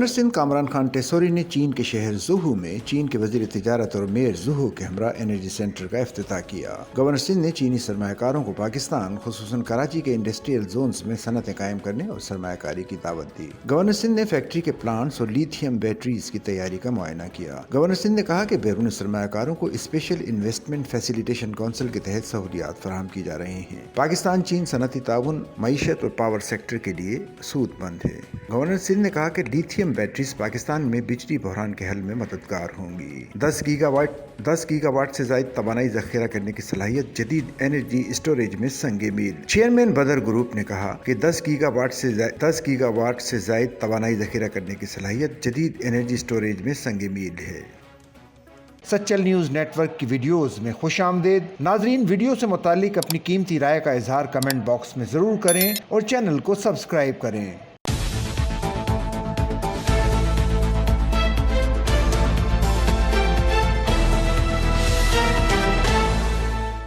Governor Sindh Kamran Khan Tessori نے چین کے شہر زوہو میں چین کے وزیر تجارت اور میئر زوہو کے ہمراہ انرجی سینٹر کا افتتاح کیا۔ گورنر سندھ نے چینی سرمایہ کاروں کو پاکستان خصوصاً کراچی کے انڈسٹریل زونز میں صنعتیں قائم کرنے اور سرمایہ کاری کی دعوت دی۔ گورنر سندھ نے فیکٹری کے پلانٹس اور لیتھیم بیٹریز کی تیاری کا معائنہ کیا۔ گورنر سندھ نے کہا کہ بیرون سرمایہ کاروں کو اسپیشل انویسٹمنٹ فیسیلیٹیشن کونسل کے تحت سہولیات فراہم کی جا رہی ہیں۔ پاکستان چین صنعتی تعاون معیشت اور پاور سیکٹر کے لیے سود مند ہے۔ گورنر سندھ نے کہا کہ لیتھیم بیٹریز پاکستان میں بجلی بحران کے حل میں مددگار ہوں گی۔ 10 گیگا واٹ سے زائد توانائی ذخیرہ کرنے کی صلاحیت جدید انرجی اسٹوریج میں سنگ میل۔ چیئرمین بدر گروپ نے کہا کہ 10 گیگا واٹ سے زائد توانائی ذخیرہ کرنے کی صلاحیت جدید انرجی اسٹوریج میں سنگ میل ہے۔ سچل نیوز نیٹ ورک کی ویڈیوز میں خوش آمدید۔ ناظرین، ویڈیو سے متعلق اپنی قیمتی رائے کا اظہار کمنٹ باکس میں ضرور کریں اور چینل کو سبسکرائب کریں۔